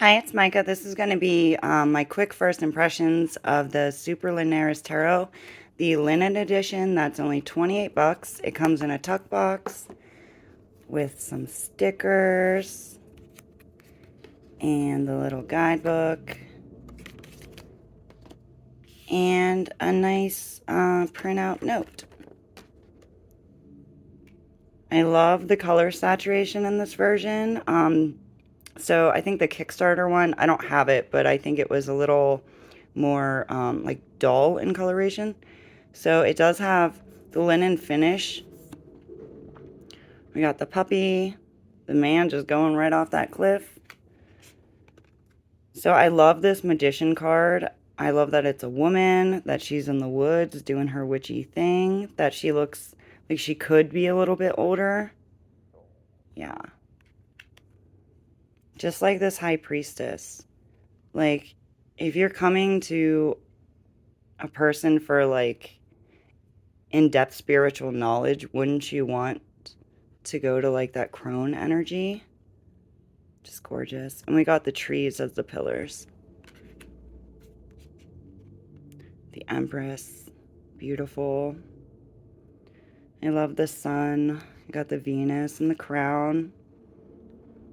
Hi, it's Micah. This is going to be my quick first impressions of the Superlunaris Tarot, the linen edition. That's only 28 bucks. It comes in a tuck box with some stickers and the little guidebook and a nice printout note. I love the color saturation in this version. So I think the Kickstarter one, I don't have it, but I think it was a little more like dull in coloration. So it does have the linen finish. We got the puppy, the man just going right off that cliff. So I love this magician card. I love that it's a woman, that she's in the woods doing her witchy thing, that she looks like she could be a little bit older. Yeah. Just like this high priestess. Like, if you're coming to a person for like in-depth spiritual knowledge, wouldn't you want to go to like that crone energy? Just gorgeous. And we got the trees as the pillars. The Empress, beautiful. I love the sun. You got the Venus and the crown.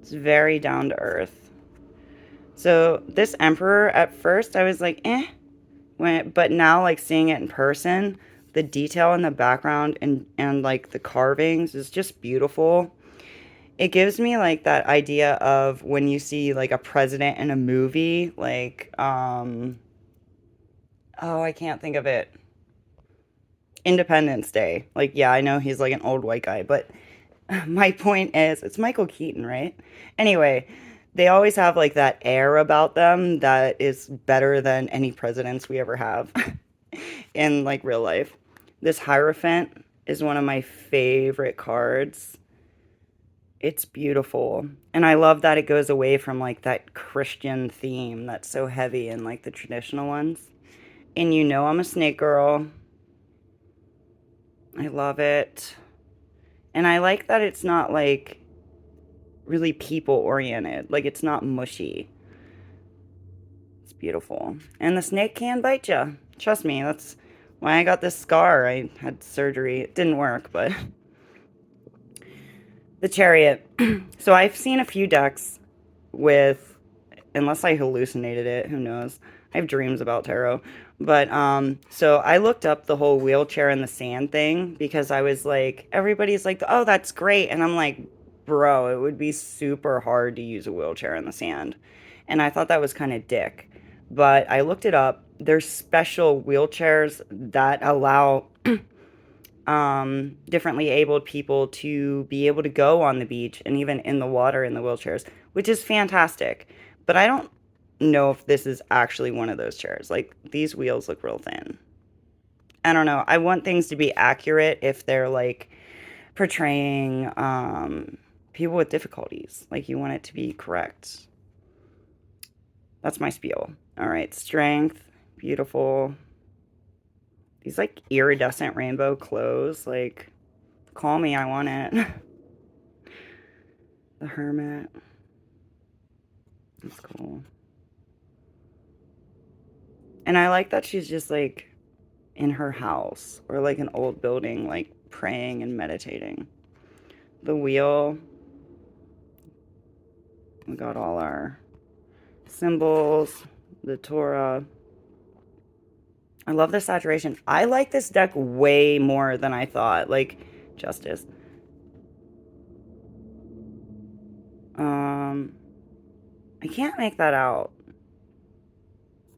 It's very down to earth. So this Emperor, at first I was like, eh. But now like seeing it in person, the detail in the background and like the carvings is just beautiful. It gives me like that idea of when you see like a president in a movie, like oh, I can't think of it. Independence Day. Like, yeah, I know he's like an old white guy, but my point is, it's Michael Keaton, right? Anyway, they always have like that air about them that is better than any presidents we ever have in like real life. This Hierophant is one of my favorite cards. It's beautiful. And I love that it goes away from like that Christian theme that's so heavy in like the traditional ones. And you know I'm a snake girl. I love it. And I like that it's not like really people oriented. Like it's not mushy. It's beautiful. And the snake can bite you. Trust me, that's why I got this scar. I had surgery. It didn't work, but the Chariot. So I've seen a few decks with, unless I hallucinated it, who knows? I have dreams about tarot. But so I looked up the whole wheelchair in the sand thing because I was like, everybody's like, oh, that's great. And I'm like, bro, it would be super hard to use a wheelchair in the sand. And I thought that was kind of dick. But I looked it up. There's special wheelchairs that allow differently abled people to be able to go on the beach and even in the water in the wheelchairs, which is fantastic. But I don't know if this is actually one of those chairs. Like, these wheels look real thin. I don't know. I want things to be accurate if they're like portraying people with difficulties. Like, you want it to be correct. That's my spiel. All right, strength, beautiful. These like iridescent rainbow clothes, like, call me, I want it. The Hermit. That's cool. And I like that she's just like in her house or like an old building, like praying and meditating. The wheel. We got all our symbols, the Torah. I love the saturation. I like this deck way more than I thought. Like, Justice. I can't make that out.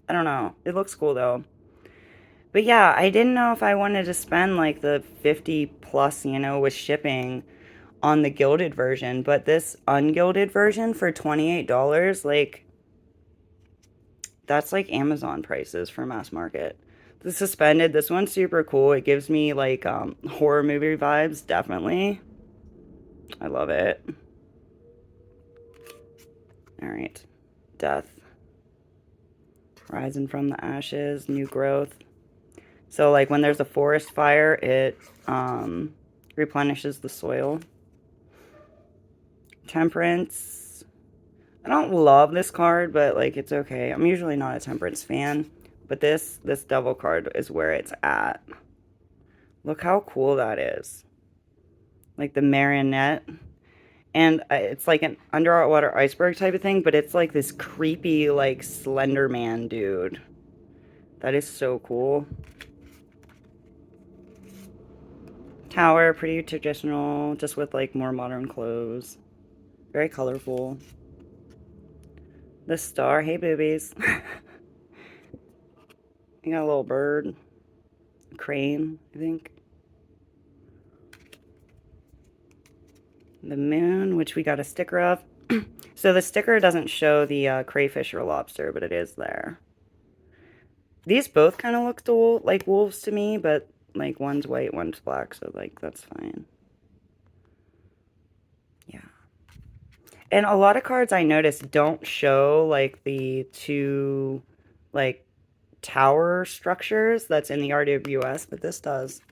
I don't know. It looks cool though. But yeah, I didn't know if I wanted to spend like the 50 plus, with shipping on the gilded version, but this ungilded version for $28, like, that's like Amazon prices for mass market. The suspended, this one's super cool. It gives me like horror movie vibes, definitely. I love it. All right. Death. Rising from the ashes, new growth. So like when there's a forest fire, it replenishes the soil. Temperance. I don't love this card, but like it's okay. I'm usually not a Temperance fan, but this Devil card is where it's at. Look how cool that is. Like the marionette. And it's like an underwater iceberg type of thing, but it's like this creepy, like Slender Man dude. That is so cool. Tower, pretty traditional, just with like more modern clothes. Very colorful. The star, hey boobies. You got a little bird. A crane, I think. The moon, which we got a sticker of. So the sticker doesn't show the crayfish or lobster, but it is there. These both kind of look like wolves to me, but like one's white, one's black, so like that's fine. Yeah. And a lot of cards I noticed don't show like the two like tower structures that's in the RWS, but this does.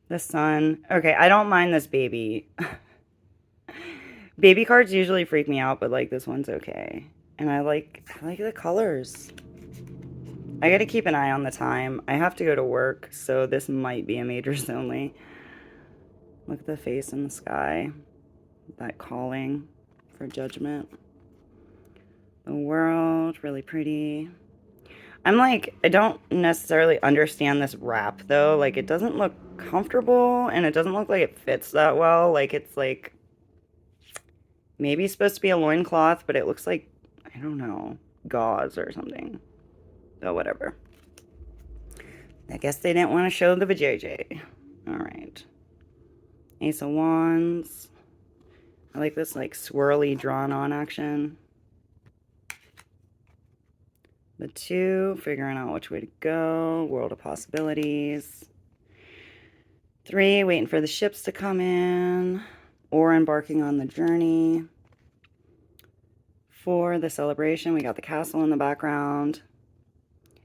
The sun. Okay, I don't mind this baby. Baby cards usually freak me out, but like this one's okay. And I like the colors. I gotta keep an eye on the time. I have to go to work, so this might be a majors only. Look at the face in the sky. That calling for judgment. The world, really pretty. I'm like, I don't necessarily understand this wrap though. Like it doesn't look comfortable and it doesn't look like it fits that well. Like it's like maybe it's supposed to be a loincloth, but it looks like, I don't know, gauze or something. Oh, whatever. I guess they didn't want to show the vajayjay. Alright. Ace of Wands. I like this like swirly drawn on action. The 2, figuring out which way to go. World of possibilities. 3, waiting for the ships to come in. Or embarking on the journey. 4, the celebration. We got the castle in the background.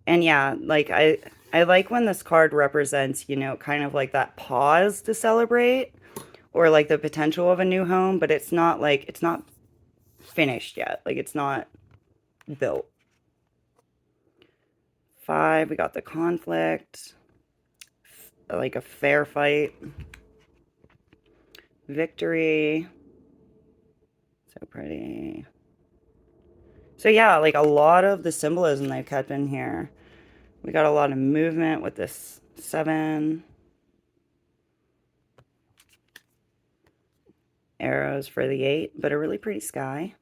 And yeah, like I like when this card represents, you know, kind of like that pause to celebrate or like the potential of a new home, but it's not like, it's not finished yet. Like it's not built. 5, we got the conflict, like a fair fight. Victory. So pretty. So yeah, like a lot of the symbolism they've kept in here. We got a lot of movement with this 7. Arrows for the 8, but a really pretty sky.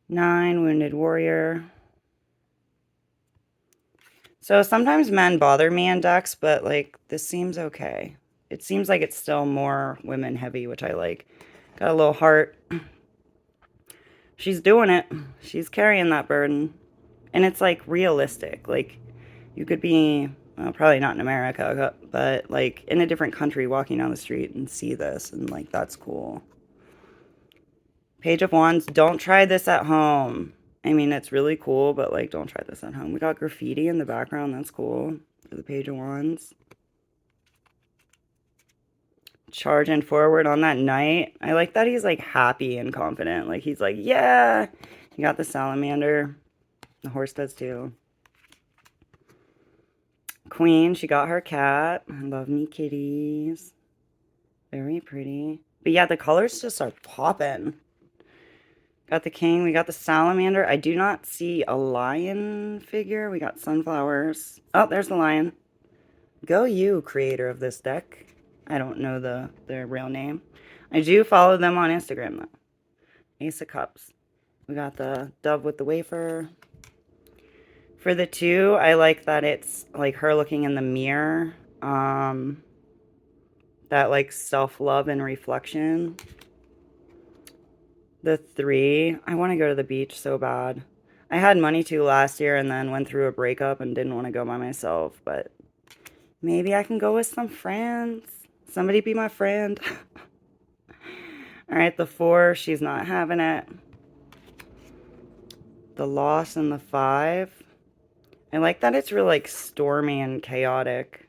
9, wounded warrior. So sometimes men bother me in decks, but like this seems okay. It seems like it's still more women heavy, which I like. Got a little heart. She's doing it. She's carrying that burden. And it's like realistic. Like you could be, well, probably not in America, but like in a different country walking down the street and see this. And like that's cool. Page of Wands. Don't try this at home. I mean, it's really cool, but like don't try this at home. We got graffiti in the background. That's cool. For the Page of Wands. Charging forward on that knight. I like that he's like happy and confident. Like he's like, yeah. He got the salamander. The horse does too. Queen, she got her cat. I love me kitties. Very pretty. But yeah, the colors just are popping. Got the king. We got the salamander. I do not see a lion figure. We got sunflowers. Oh, there's the lion. Go you, creator of this deck. I don't know their real name. I do follow them on Instagram, though. Ace of Cups. We got the dove with the wafer. For the 2, I like that it's like her looking in the mirror. That like self-love and reflection. The 3, I want to go to the beach so bad. I had money to last year and then went through a breakup and didn't want to go by myself, but maybe I can go with some friends. Somebody be my friend. All right, the 4, she's not having it. The loss and the 5. I like that it's real like stormy and chaotic.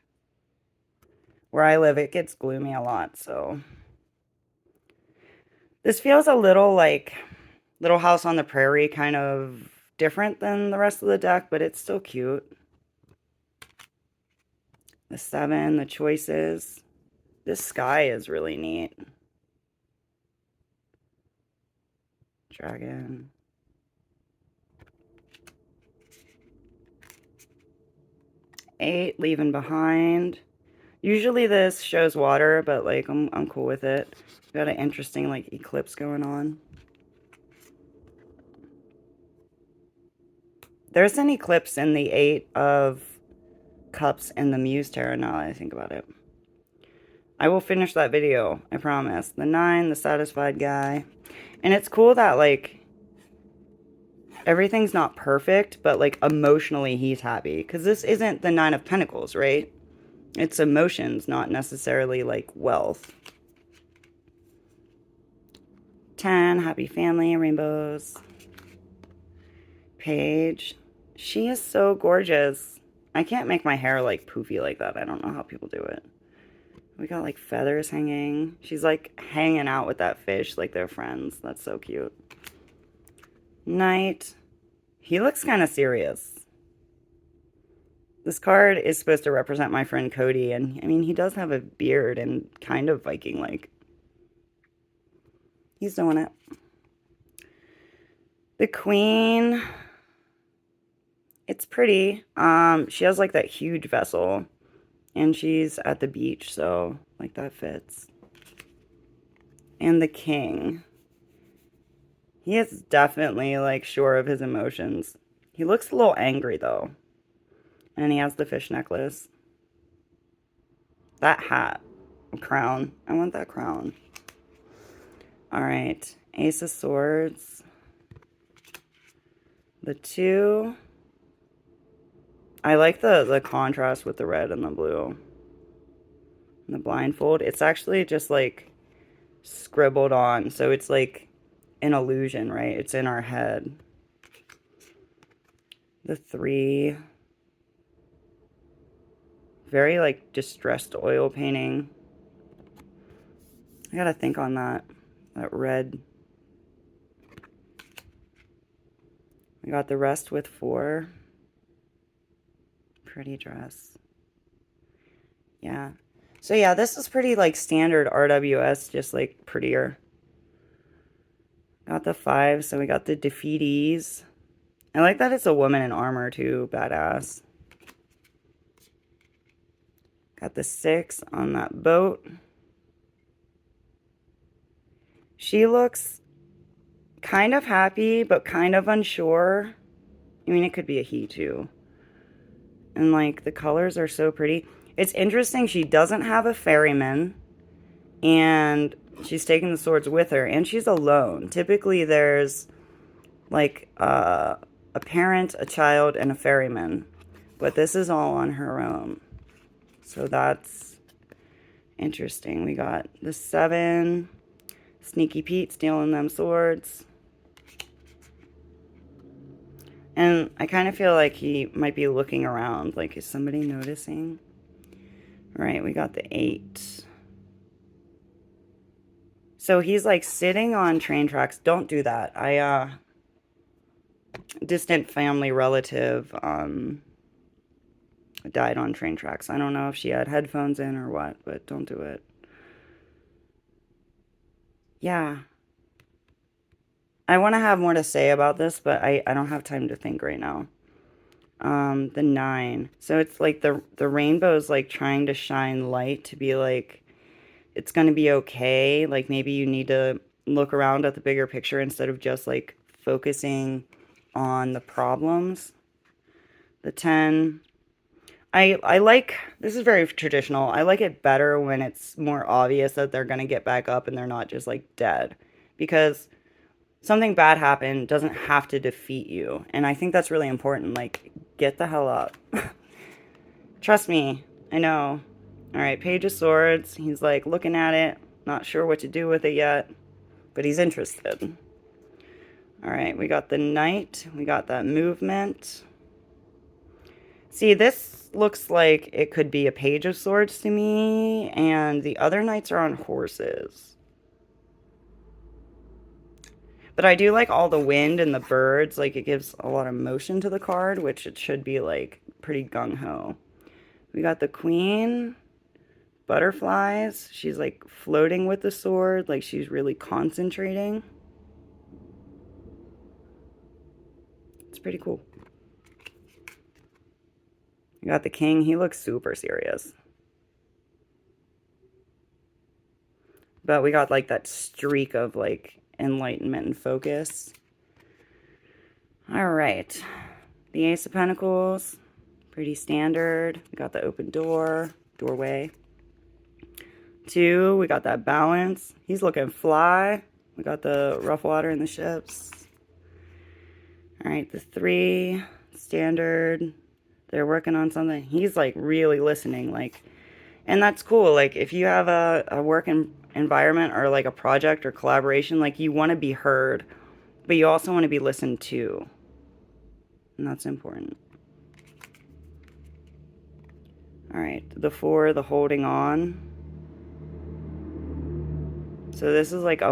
Where I live, it gets gloomy a lot, so. This feels a little like Little House on the Prairie, kind of different than the rest of the deck, but it's still cute. The 7, the choices. This sky is really neat. Dragon. Eight, leaving behind. Usually this shows water, but like I'm cool with it. Got an interesting like eclipse going on. There's an eclipse in the 8 of Cups in the Muse Tarot now that I think about it. I will finish that video, I promise. The 9, the satisfied guy. And it's cool that like everything's not perfect, but like emotionally he's happy. Because this isn't the 9 of Pentacles, right? It's emotions, not necessarily like wealth. 10, happy family, rainbows. Page. She is so gorgeous. I can't make my hair like poofy like that. I don't know how people do it. We got like feathers hanging. She's like hanging out with that fish like they're friends. That's so cute. Knight. He looks kind of serious. This card is supposed to represent my friend Cody, and I mean, he does have a beard and kind of Viking-like. He's doing it. The Queen. It's pretty. She has like that huge vessel, and she's at the beach, so like that fits. And the King. He is definitely like sure of his emotions. He looks a little angry though. And he has the fish necklace. That hat. Crown. I want that crown. Alright. Ace of Swords. The 2. I like the contrast with the red and the blue. And the blindfold. It's actually just like scribbled on. So it's like an illusion, right? It's in our head. The 3. Very like distressed oil painting. I gotta think on that. That red. I got the rest with 4. Pretty dress. Yeah. So yeah, this is pretty like standard RWS, just like prettier. Got the 5, so we got the defeatees. I like that it's a woman in armor too, badass. Got the 6 on that boat. She looks kind of happy, but kind of unsure. I mean, it could be a he too. And like the colors are so pretty. It's interesting, she doesn't have a ferryman, and she's taking the swords with her, and she's alone. Typically there's like a parent, a child, and a ferryman, but this is all on her own. So that's interesting. We got the 7, Sneaky Pete stealing them swords. And I kind of feel like he might be looking around. Like, is somebody noticing? All right, we got the 8. So he's like sitting on train tracks. Don't do that. Distant family relative died on train tracks. I don't know if she had headphones in or what, but don't do it. Yeah. I want to have more to say about this, but I don't have time to think right now. The 9. So it's like the rainbow's like trying to shine light to be like, it's going to be okay. Like maybe you need to look around at the bigger picture instead of just like focusing on the problems. The 10. I like, this is very traditional. I like it better when it's more obvious that they're going to get back up and they're not just like dead. Because something bad happened doesn't have to defeat you. And I think that's really important. Like, get the hell up. Trust me. I know. Alright, Page of Swords. He's like looking at it. Not sure what to do with it yet. But he's interested. Alright, we got the Knight. We got that movement. See, this looks like it could be a Page of Swords to me. And the other Knights are on horses. But I do like all the wind and the birds. Like, it gives a lot of motion to the card, which it should be, like, pretty gung-ho. We got the queen, butterflies. She's, like, floating with the sword. Like, she's really concentrating. It's pretty cool. We got the king. He looks super serious. But we got, like, that streak of, like, enlightenment and focus. All right. The Ace of Pentacles. Pretty standard. We got the open doorway. 2, we got that balance. He's looking fly. We got the rough water in the ships. All right, the 3, standard. They're working on something. He's, like, really listening, like, and that's cool. Like, if you have a work environment or, like, a project or collaboration, like, you want to be heard, but you also want to be listened to, and that's important. All right, the 4, the holding on. So this is, like,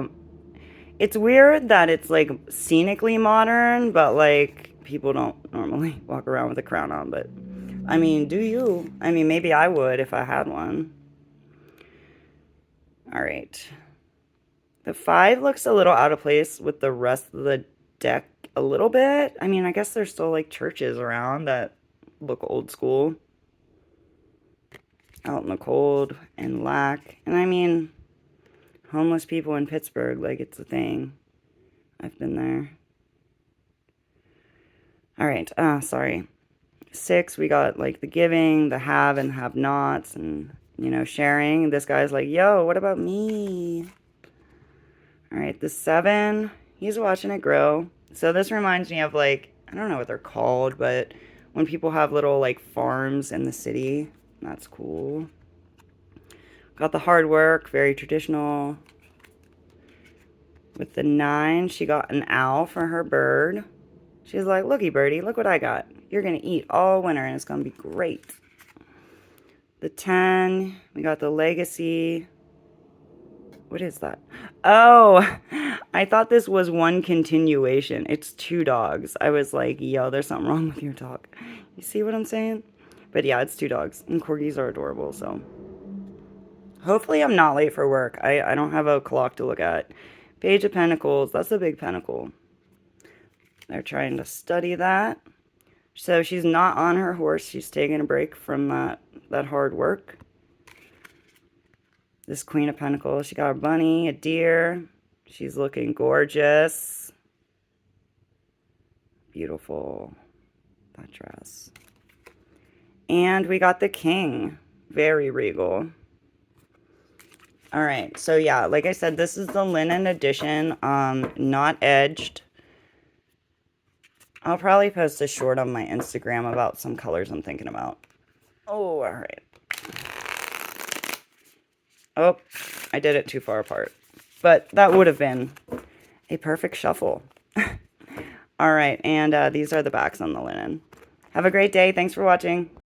it's weird that it's, like, scenically modern, but, like, people don't normally walk around with a crown on, but, I mean, do you? I mean, maybe I would if I had one. All right. The 5 looks a little out of place with the rest of the deck a little bit. I mean, I guess there's still, like, churches around that look old school. Out in the cold and lack. And, I mean, homeless people in Pittsburgh, like, it's a thing. I've been there. All right. Sorry. 6, we got, like, the giving, the have and have-nots, and, you know, sharing. This guy's like, yo, what about me? All right, the 7, he's watching it grow. So this reminds me of, like, I don't know what they're called, but when people have little, like, farms in the city, that's cool. Got the hard work, very traditional. With the 9, she got an owl for her bird. She's like, looky, birdie, look what I got. You're going to eat all winter, and it's going to be great. The 10, we got the legacy. What is that? Oh, I thought this was one continuation. It's 2 dogs. I was like, yo, there's something wrong with your dog. You see what I'm saying? But yeah, it's 2 dogs. And corgis are adorable, so. Hopefully I'm not late for work. I don't have a clock to look at. Page of Pentacles. That's a big pentacle. They're trying to study that. So she's not on her horse. She's taking a break from that hard work. This Queen of Pentacles. She got a bunny, a deer. She's looking gorgeous. Beautiful. That dress. And we got the King. Very regal. All right. So yeah, like I said, this is the linen edition. Not edged. I'll probably post a short on my Instagram about some colors I'm thinking about. Oh, all right. Oh, I did it too far apart. But that would have been a perfect shuffle. All right, and these are the backs on the linen. Have a great day. Thanks for watching.